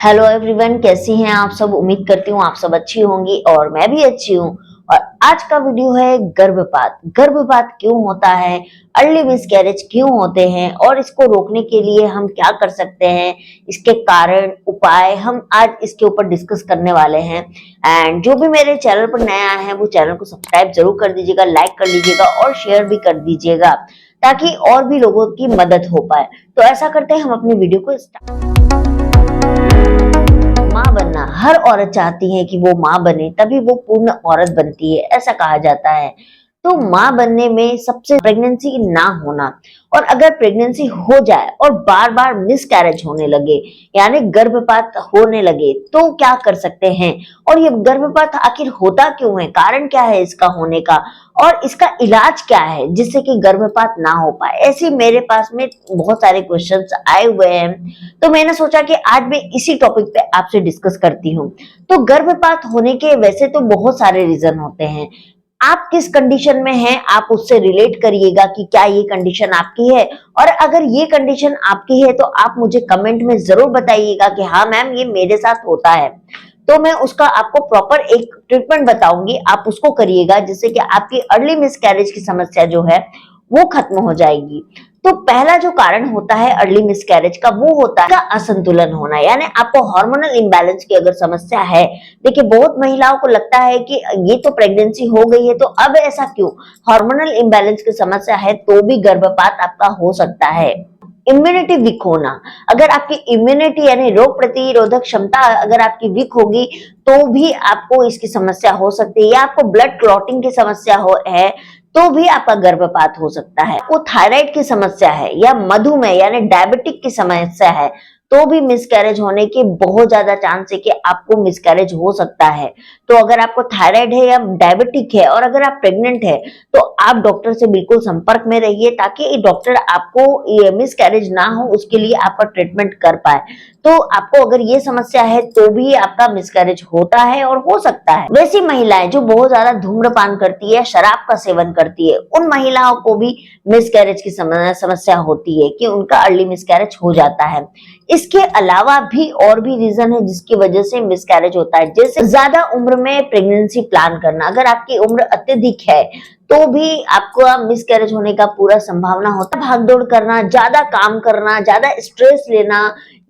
Hello everyone, कैसी हैं आप सब। उम्मीद करती हूँ आप सब अच्छी होंगी और मैं भी अच्छी हूँ। और आज का वीडियो है गर्भपात। गर्भपात क्यों होता है, अर्ली मिसकैरेज क्यों होते हैं और इसको रोकने के लिए हम क्या कर सकते हैं, इसके कारण उपाय हम आज इसके ऊपर डिस्कस करने वाले हैं। एंड जो भी मेरे चैनल पर नया है वो चैनल को सब्सक्राइब जरूर कर दीजिएगा, लाइक कर लीजिएगा और शेयर भी कर दीजिएगा ताकि और भी लोगों की मदद हो पाए। तो ऐसा करते हैं, हम अपनी वीडियो को स्टार्ट। माँ बनना हर औरत चाहती है कि वो माँ बने, तभी वो पूर्ण औरत बनती है, ऐसा कहा जाता है। तो माँ बनने में सबसे प्रेगनेंसी ना होना, और अगर प्रेगनेंसी हो जाए और बार बार मिसकैरेज होने लगे यानी गर्भपात होने लगे तो क्या कर सकते हैं, और ये गर्भपात आखिर होता क्यों है, कारण क्या है इसका होने का, और इसका इलाज क्या है जिससे कि गर्भपात ना हो पाए। ऐसे मेरे पास में बहुत सारे क्वेश्चंस आए हुए हैं, तो मैंने सोचा कि आज मैं इसी टॉपिक पे आपसे डिस्कस करती हूँ। तो गर्भपात होने के वैसे तो बहुत सारे रीजन होते हैं। आप किस कंडीशन में हैं आप उससे रिलेट करिएगा कि क्या ये कंडीशन आपकी है, और अगर ये कंडीशन आपकी है तो आप मुझे कमेंट में जरूर बताइएगा कि हाँ मैम ये मेरे साथ होता है। तो मैं उसका आपको प्रॉपर एक ट्रीटमेंट बताऊंगी, आप उसको करिएगा जिससे कि आपकी अर्ली मिसकैरेज की समस्या जो है वो खत्म हो जाएगी। तो पहला जो कारण होता है अर्ली मिसकैरेज का वो होता है असंतुलन होना, यानी आपको हार्मोनल इम्बैलेंस की अगर समस्या है। देखिए बहुत महिलाओं को लगता है कि ये तो प्रेगनेंसी हो गई है तो अब ऐसा क्यों, हार्मोनल इम्बैलेंस की समस्या है तो भी गर्भपात आपका हो सकता है। इम्यूनिटी वीक होना, अगर आपकी इम्यूनिटी यानी रोग प्रतिरोधक क्षमता अगर आपकी वीक होगी तो भी आपको इसकी समस्या हो सकती है, या आपको ब्लड क्लॉटिंग की समस्या है तो भी आपका गर्भपात हो सकता है। आपको थायराइड की समस्या है या मधुमेह यानी डायबिटिक की समस्या है तो भी मिसकैरेज होने के बहुत ज्यादा चांस है कि आपको मिसकैरेज हो सकता है। तो अगर आपको थायराइड है या डायबिटिक है और अगर आप प्रेग्नेंट है तो आप डॉक्टर से बिल्कुल संपर्क में रहिए ताकि डॉक्टर आपको मिसकैरेज ना हो उसके लिए आपका ट्रीटमेंट कर पाए। तो आपको अगर ये समस्या है तो भी आपका मिसकैरेज होता है और हो सकता है। वैसी महिलाएं जो बहुत ज्यादा धूम्रपान करती है, शराब का सेवन करती है, उन महिलाओं को भी मिसकैरेज की समस्या होती है कि उनका अर्ली मिसकैरेज हो जाता है। इसके अलावा भी और भी रीजन है जिसकी वजह से मिसकैरेज होता है, जैसे ज्यादा उम्र में प्रेगनेंसी प्लान करना। अगर आपकी उम्र अत्यधिक है तो भी आपको मिसकैरेज होने का पूरा संभावना होता है। भागदौड़ करना, ज्यादा काम करना, ज्यादा स्ट्रेस लेना,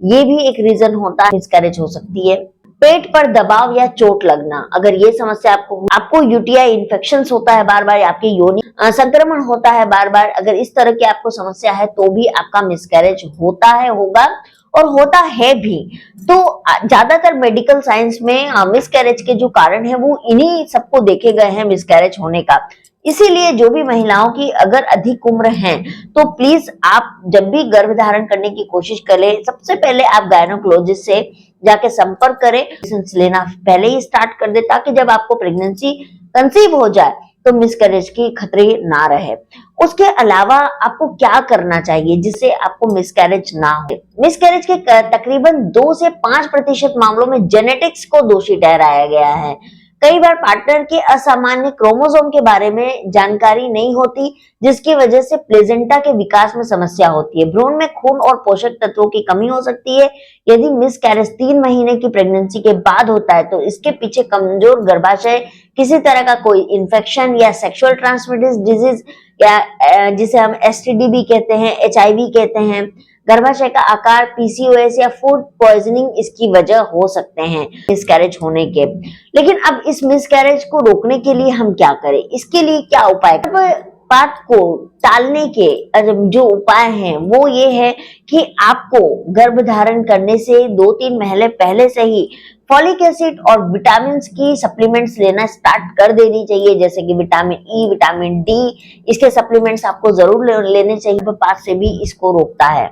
ये भी एक रीजन होता है, मिसकैरेज हो सकती है। पेट पर दबाव या चोट लगना, अगर ये समस्या आपको यूटीआई इन्फेक्शन होता है बार बार, आपकी योनि संक्रमण होता है बार बार, अगर इस तरह की आपको समस्या है तो भी आपका मिसकैरेज होता है, होगा और होता है भी। तो ज्यादातर मेडिकल साइंस में मिसकैरेज के जो कारण है वो इन्हीं सबको देखे गए हैं मिसकैरेज होने का। इसीलिए जो भी महिलाओं की अगर अधिक उम्र है तो प्लीज आप जब भी गर्भ धारण करने की कोशिश करें, सबसे पहले आप गायनोकोलॉजिस्ट से जाके संपर्क करें, लेना पहले ही स्टार्ट कर दे ताकि जब आपको प्रेगनेंसी कंसीव हो जाए तो मिसकैरेज की खतरे ना रहे। उसके अलावा आपको क्या करना चाहिए जिससे आपको मिसकैरेज ना हो। मिसकैरेज के तकरीबन 2 से 5% मामलों में जेनेटिक्स को दोषी ठहराया गया है। कई बार पार्टनर के असामान्य क्रोमोसोम के बारे में जानकारी नहीं होती जिसकी वजह से प्लेजेंटा के विकास में समस्या होती है। भ्रूण में खून और पोषक तत्वों की कमी हो सकती है। यदि मिसकैरेज 3 महीने की प्रेगनेंसी के बाद होता है तो इसके पीछे कमजोर गर्भाशय, किसी तरह का कोई इन्फेक्शन या सेक्सुअल ट्रांसमिटेड डिजीज या जिसे हम एसटीडी भी कहते हैं, एचआईवी कहते हैं, गर्भाशय का आकार, पीसीओएस या फूड पॉइजनिंग इसकी वजह हो सकते हैं मिसकैरेज होने के। लेकिन अब इस मिसकैरेज को रोकने के लिए हम क्या करें, इसके लिए क्या उपाय। गर्भपात को टालने के जो उपाय हैं वो ये है कि आपको गर्भ धारण करने से 2-3 महीने पहले से ही फॉलिक एसिड और विटामिन की सप्लीमेंट्स लेना स्टार्ट कर देनी चाहिए, जैसे कि विटामिन ई, विटामिन डी, इसके सप्लीमेंट्स आपको जरूर लेने चाहिए। गर्भपात से भी इसको रोकता है।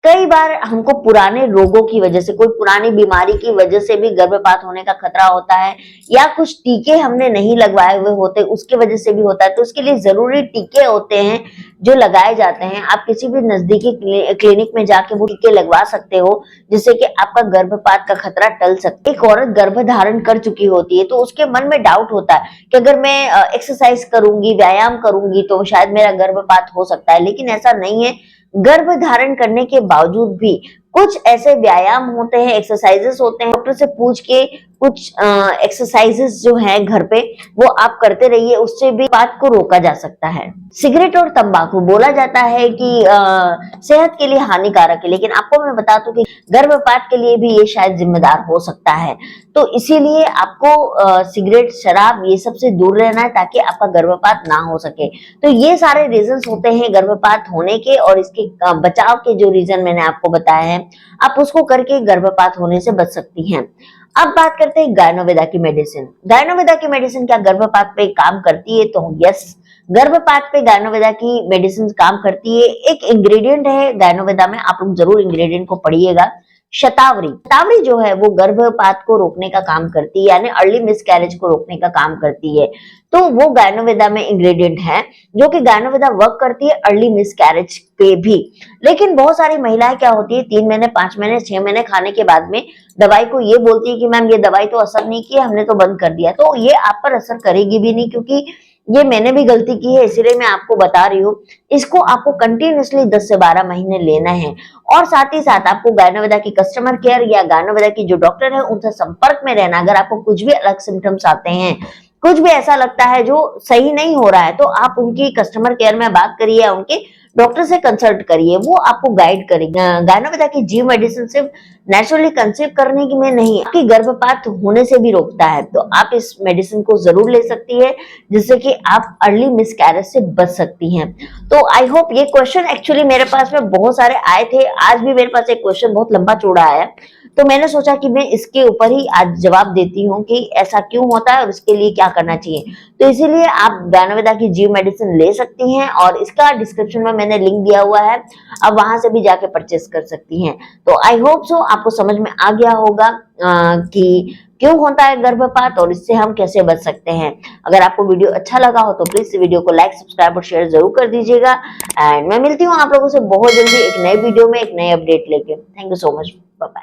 कई बार हमको पुराने रोगों की वजह से, कोई पुरानी बीमारी की वजह से भी गर्भपात होने का खतरा होता है, या कुछ टीके हमने नहीं लगवाए हुए होते उसकी वजह से भी होता है। तो उसके लिए जरूरी टीके होते हैं जो लगाए जाते हैं। आप किसी भी नजदीकी क्लिनिक में जाके वो टीके लगवा सकते हो जिससे कि आपका गर्भपात का खतरा टल सकता है। एक औरत गर्भ धारण कर चुकी होती है तो उसके मन में डाउट होता है कि अगर मैं एक्सरसाइज करूंगी, व्यायाम करूंगी तो शायद मेरा गर्भपात हो सकता है, लेकिन ऐसा नहीं है। गर्भ धारण करने के बावजूद भी कुछ ऐसे व्यायाम होते हैं, एक्सरसाइजेस होते हैं, डॉक्टर से पूछ के कुछ एक्सरसाइजेस जो है घर पे वो आप करते रहिए, उससे भी बात को रोका जा सकता है। सिगरेट और तंबाकू बोला जाता है कि सेहत के लिए हानिकारक है, लेकिन आपको मैं बता दूं कि गर्भपात के लिए भी ये शायद जिम्मेदार हो सकता है। तो इसीलिए आपको सिगरेट, शराब ये सब से दूर रहना है ताकि आपका गर्भपात ना हो सके। तो ये सारे रीजंस होते हैं गर्भपात होने के, और इसके बचाव के जो रीजन मैंने आपको बताया है, आप उसको करके गर्भपात होने से बच सकती हैं। अब बात करते हैं गायनोवेदा की मेडिसिन। गायनोवेदा की मेडिसिन क्या गर्भपात पे काम करती है? तो यस, गर्भपात पे गायनोवेदा की मेडिसिन काम करती है। एक इंग्रेडिएंट है गायनोवेदा में, आप लोग जरूर इंग्रेडिएंट को पढ़िएगा, शतावरी। शतावरी जो है वो गर्भपात को रोकने का काम करती है, यानी अर्ली मिसकैरेज को रोकने का काम करती है। तो वो गायनोवेदा में इंग्रेडिएंट है जो कि गायनोवेदा वर्क करती है अर्ली मिसकैरेज पे भी। लेकिन बहुत सारी महिलाएं क्या होती है, 3 महीने, 5 महीने, 6 महीने खाने के बाद में दवाई को ये बोलती है कि मैम ये दवाई तो असर नहीं किया, हमने तो बंद कर दिया। तो ये आप पर असर करेगी भी नहीं, क्योंकि ये मैंने भी गलती की है, इसीलिए मैं आपको बता रही हूँ। इसको आपको कंटिन्यूअसली 10 से 12 महीने लेना है, और साथ ही साथ आपको गायनोवेदा की कस्टमर केयर या गायनोवेदा की जो डॉक्टर है उनसे संपर्क में रहना। अगर आपको कुछ भी अलग सिम्टम्स आते हैं, कुछ भी ऐसा लगता है जो सही नहीं हो रहा है, तो आप उनकी कस्टमर केयर में बात करिए या उनके डॉक्टर से कंसल्ट करिए, वो आपको गाइड करेंगे। गायनोवेदा की जी मेडिसिन सिर्फ नेचुरली कंसीव करने की में नहीं, आपकी गर्भपात होने से भी रोकता है। तो आप इस मेडिसिन को जरूर ले सकती है, जिससे कि आप अर्ली मिसकैरेज से बच सकती हैं। तो आई होप ये क्वेश्चन एक्चुअली मेरे पास में बहुत सारे आए थे, आज भी मेरे पास एक क्वेश्चन बहुत लंबा चौड़ा आया, तो मैंने सोचा कि मैं इसके ऊपर ही आज जवाब देती हूँ कि ऐसा क्यों होता है और इसके लिए क्या करना चाहिए। तो इसीलिए आप गायनोवेदा की जी मेडिसिन ले सकती हैं, और इसका डिस्क्रिप्शन में मैंने लिंक दिया हुआ है, आप वहां से भी जाके परचेस कर सकती हैं। तो आई होप सो आपको समझ में आ गया होगा कि क्यों होता है गर्भपात और इससे हम कैसे बच सकते हैं। अगर आपको वीडियो अच्छा लगा हो तो प्लीज वीडियो को लाइक, सब्सक्राइब और शेयर जरूर कर दीजिएगा। एंड मैं मिलती हूँ आप लोगों से बहुत जल्दी एक नए वीडियो में, एक नए अपडेट लेके। Thank you so much, bye bye.